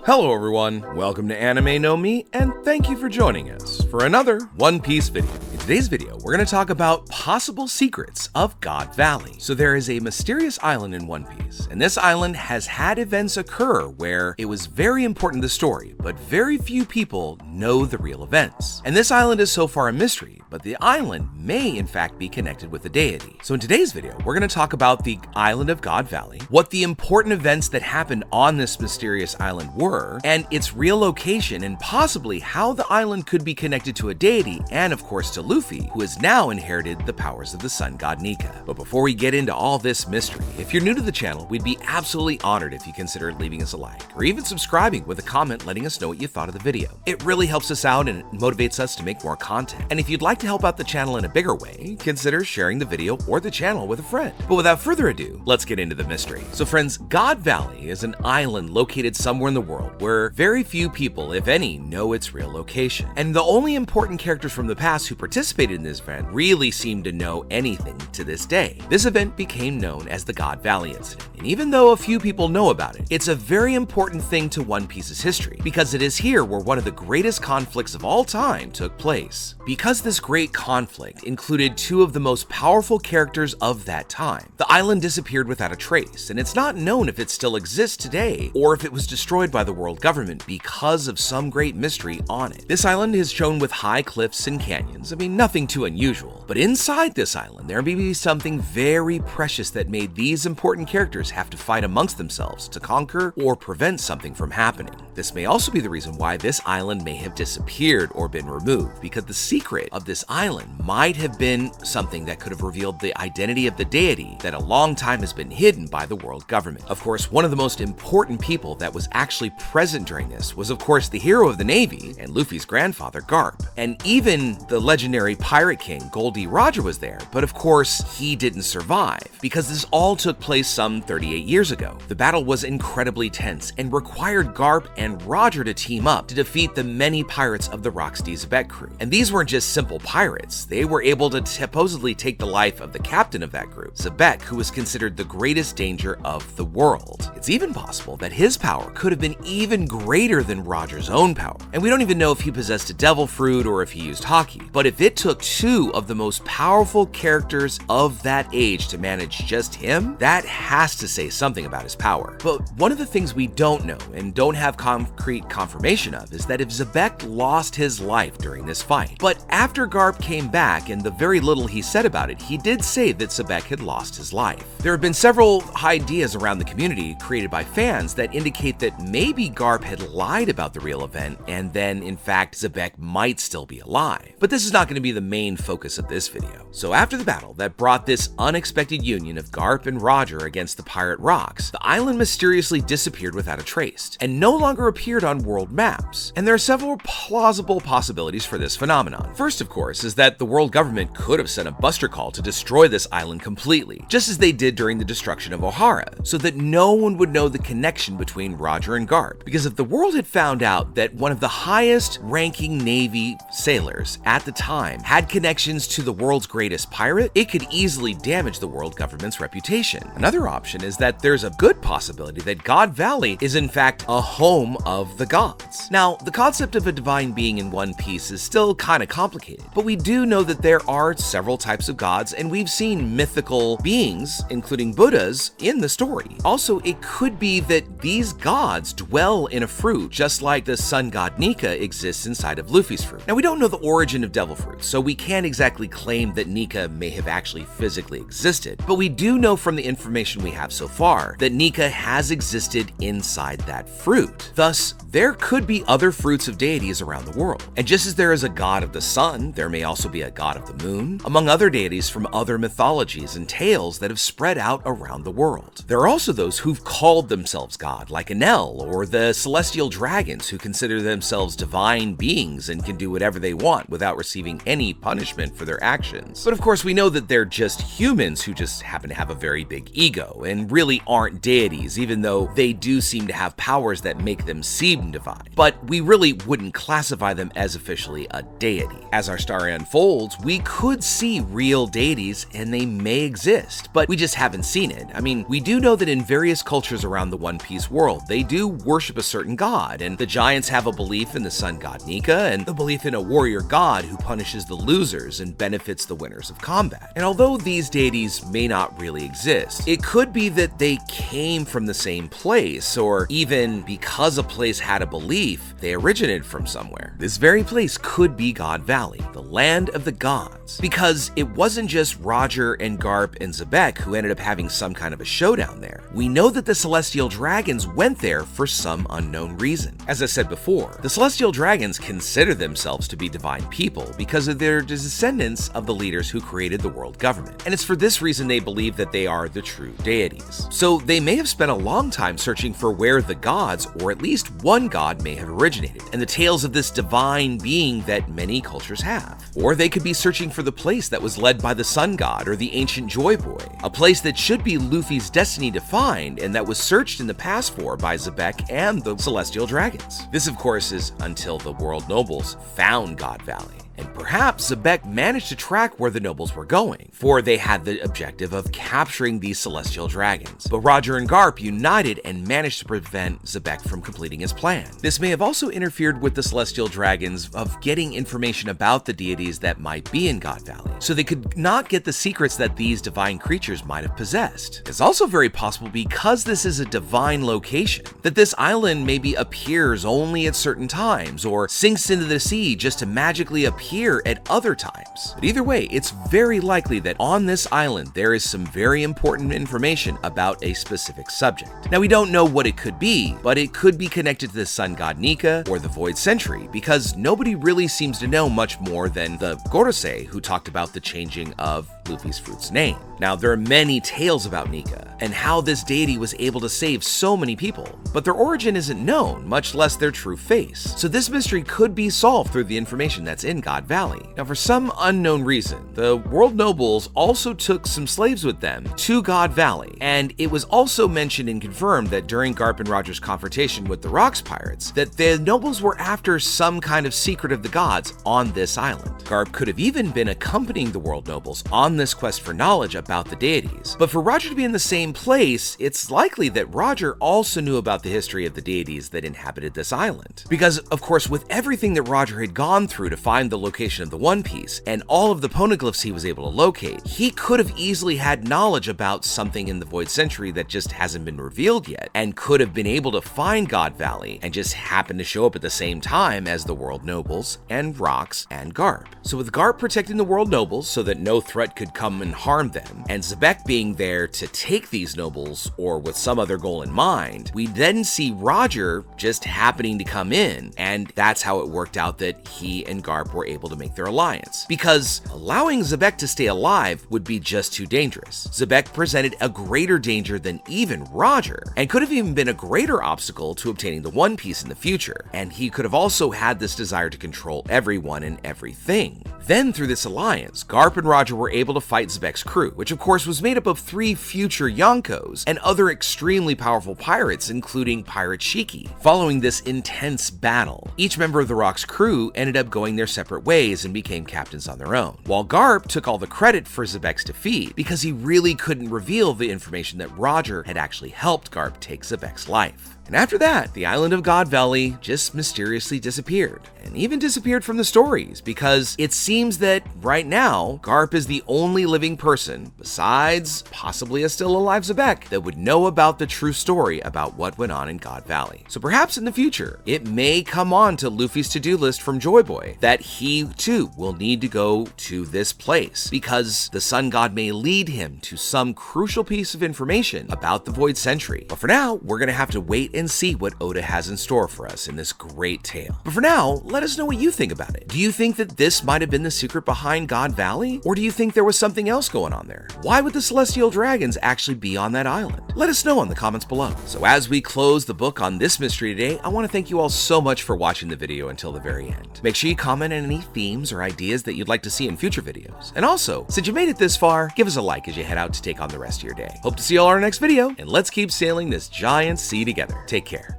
Hello everyone, welcome to Anime No Mi, and thank you for joining us for another One Piece video. In today's video, we're going to talk about possible secrets of God Valley. So there is a mysterious island in One Piece, and this island has had events occur where it was very important to the story, but very few people know the real events. And this island is so far a mystery, but the island may in fact be connected with a deity. So in today's video, we're going to talk about the island of God Valley, what the important events that happened on this mysterious island were, and its real location, and possibly how the island could be connected to a deity, and of course to Luffy, who has now inherited the powers of the sun god Nika. But before we get into all this mystery, if you're new to the channel, we'd be absolutely honored if you considered leaving us a like, or even subscribing with a comment letting us know what you thought of the video. It really helps us out and it motivates us to make more content. And if you'd like to help out the channel in a bigger way, consider sharing the video or the channel with a friend. But without further ado, let's get into the mystery. So friends, God Valley is an island located somewhere in the world where very few people, if any, know its real location. And the only important characters from the past who participated in this event really seem to know anything to this day. This event became known as the God Valley Incident. And even though a few people know about it, it's a very important thing to One Piece's history, because it is here where one of the greatest conflicts of all time took place. Because this great conflict included two of the most powerful characters of that time, the island disappeared without a trace, and it's not known if it still exists today or if it was destroyed by the world government because of some great mystery on it. This island is shown with high cliffs and canyons. I mean, nothing too unusual. But inside this island, there may be something very precious that made these important characters have to fight amongst themselves to conquer or prevent something from happening. This may also be the reason why this island may have disappeared or been removed, because the secret of this island might have been something that could have revealed the identity of the deity that a long time has been hidden by the world government. Of course, one of the most important people that was actually present during this was of course the hero of the Navy and Luffy's grandfather Garp. And even the legendary pirate king Goldie Roger was there, but of course he didn't survive because this all took place some 38 years ago. The battle was incredibly tense and required Garp and Roger to team up to defeat the many pirates of the Rocksteady Xebec crew. And these weren't just simple pirates, they were able to supposedly take the life of the captain of that group, Xebec, who was considered the greatest danger of the world. It's even possible that his power could have been even greater than Roger's own power. And we don't even know if he possessed a devil fruit or if he used haki. But if it took two of the most powerful characters of that age to manage just him, that has to say something about his power. But one of the things we don't know and don't have concrete confirmation of is that if Xebec lost his life during this fight. But after Garp came back and the very little he said about it, he did say that Xebec had lost his life. There have been several ideas around the community created by fans that indicate that maybe Garp had lied about the real event, and then in fact Xebec might still be alive. But this is not going to be the main focus of this video. So after the battle that brought this unexpected union of Garp and Roger against the pirate rocks, the island mysteriously disappeared without a trace, and no longer appeared on world maps. And there are several plausible possibilities for this phenomenon. First, of course, is that the world government could have sent a buster call to destroy this island completely, just as they did during the destruction of Ohara, so that no one would know the connection between Roger and Garp. Because if the world had found out that one of the highest ranking Navy sailors at the time had connections to the world's greatest pirate, it could easily damage the world government's reputation. Another option is that there's a good possibility that God Valley is in fact a home of the gods. Now, the concept of a divine being in One Piece is still kind of complicated, but we do know that there are several types of gods, and we've seen mythical beings, including Buddhas, in the story. Also, it could be that these gods dwell in a fruit, just like the sun god Nika exists inside of Luffy's fruit. Now, we don't know the origin of devil fruit, so we can't exactly claim that Nika may have actually physically existed, but we do know from the information we have so far that Nika has existed inside that fruit. Thus, there could be other fruits of deities around the world. And just as there is a god of the sun, there may also be a god of the moon, among other deities from other mythologies and tales that have spread out around the world. There are also those who've called themselves God, like Enel, or the celestial dragons who consider themselves divine beings and can do whatever they want without receiving any punishment for their actions. But of course, we know that they're just humans who just happen to have a very big ego and really aren't deities, even though they do seem to have powers that make them seem divine, but we really wouldn't classify them as officially a deity. As our story unfolds, we could see real deities and they may exist, but we just haven't seen it. I mean, we do know that in various cultures around the One Piece world, they do worship a certain god, and the giants have a belief in the sun god Nika and the belief in a warrior god who punishes the losers and benefits the winners of combat. And although these deities may not really exist, it could be that they came from the same place, or even because a place had a belief, they originated from somewhere. This very place could be God Valley, the land of the gods, because it wasn't just Roger and Garp and Xebec who ended up having some kind of a showdown there. We know that the Celestial Dragons went there for some unknown reason. As I said before, the Celestial Dragons consider themselves to be divine people because of their descendants of the leaders who created the world government, and it's for this reason they believe that they are the true deities. So they may have spent a long time searching for where the gods, or at least one god, may have originated, and the tales of this divine being that many cultures have. Or they could be searching for the place that was led by the sun god or the ancient Joy Boy, a place that should be Luffy's destiny to find and that was searched in the past for by Xebec and the Celestial Dragons. This, of course, is until the world nobles found God Valley. And perhaps Xebec managed to track where the nobles were going, for they had the objective of capturing these Celestial Dragons. But Roger and Garp united and managed to prevent Xebec from completing his plan. This may have also interfered with the Celestial Dragons of getting information about the deities that might be in God Valley, so they could not get the secrets that these divine creatures might have possessed. It's also very possible, because this is a divine location, that this island maybe appears only at certain times, or sinks into the sea just to magically appear at other times. But either way, it's very likely that on this island there is some very important information about a specific subject. Now, we don't know what it could be, but it could be connected to the sun god Nika or the Void Sentry, because nobody really seems to know much more than the Gorosei, who talked about the changing of Luffy's fruit's name. Now, there are many tales about Nika and how this deity was able to save so many people, but their origin isn't known, much less their true face. So this mystery could be solved through the information that's in God Valley. Now, for some unknown reason, the world nobles also took some slaves with them to God Valley, and it was also mentioned and confirmed that during Garp and Roger's confrontation with the Rocks Pirates, that the nobles were after some kind of secret of the gods on this island. Garp could have even been accompanying the world nobles on this quest for knowledge about the deities. But for Roger to be in the same place, it's likely that Roger also knew about the history of the deities that inhabited this island. Because, of course, with everything that Roger had gone through to find the location of the One Piece, and all of the poneglyphs he was able to locate, he could have easily had knowledge about something in the Void Century that just hasn't been revealed yet, and could have been able to find God Valley, and just happened to show up at the same time as the world nobles, and Rocks, and Garp. So with Garp protecting the world nobles so that no threat could come and harm them, and Xebec being there to take these nobles, or with some other goal in mind, we then see Roger just happening to come in, and that's how it worked out that he and Garp were able to make their alliance. Because allowing Xebec to stay alive would be just too dangerous. Xebec presented a greater danger than even Roger, and could have even been a greater obstacle to obtaining the One Piece in the future, and he could have also had this desire to control everyone and everything. Then through this alliance, Garp and Roger were able to fight Xebec's crew, which of course was made up of 3 future Yonkos and other extremely powerful pirates, including Pirate Shiki. Following this intense battle, each member of the Rock's crew ended up going their separate ways and became captains on their own, while Garp took all the credit for Xebec's defeat because he really couldn't reveal the information that Roger had actually helped Garp take Xebec's life. And after that, the island of God Valley just mysteriously disappeared, and even disappeared from the stories, because it seems that right now, Garp is the only living person, besides possibly a still alive Xebec, that would know about the true story about what went on in God Valley. So perhaps in the future, it may come on to Luffy's to-do list from Joy Boy that he too will need to go to this place, because the Sun God may lead him to some crucial piece of information about the Void Sentry. But for now, we're gonna have to wait and see what Oda has in store for us in this great tale. But for now, let us know what you think about it. Do you think that this might have been the secret behind God Valley? Or do you think there was something else going on there? Why would the Celestial Dragons actually be on that island? Let us know in the comments below. So as we close the book on this mystery today, I want to thank you all so much for watching the video until the very end. Make sure you comment on any themes or ideas that you'd like to see in future videos. And also, since you made it this far, give us a like as you head out to take on the rest of your day. Hope to see you all in our next video, and let's keep sailing this giant sea together. Take care.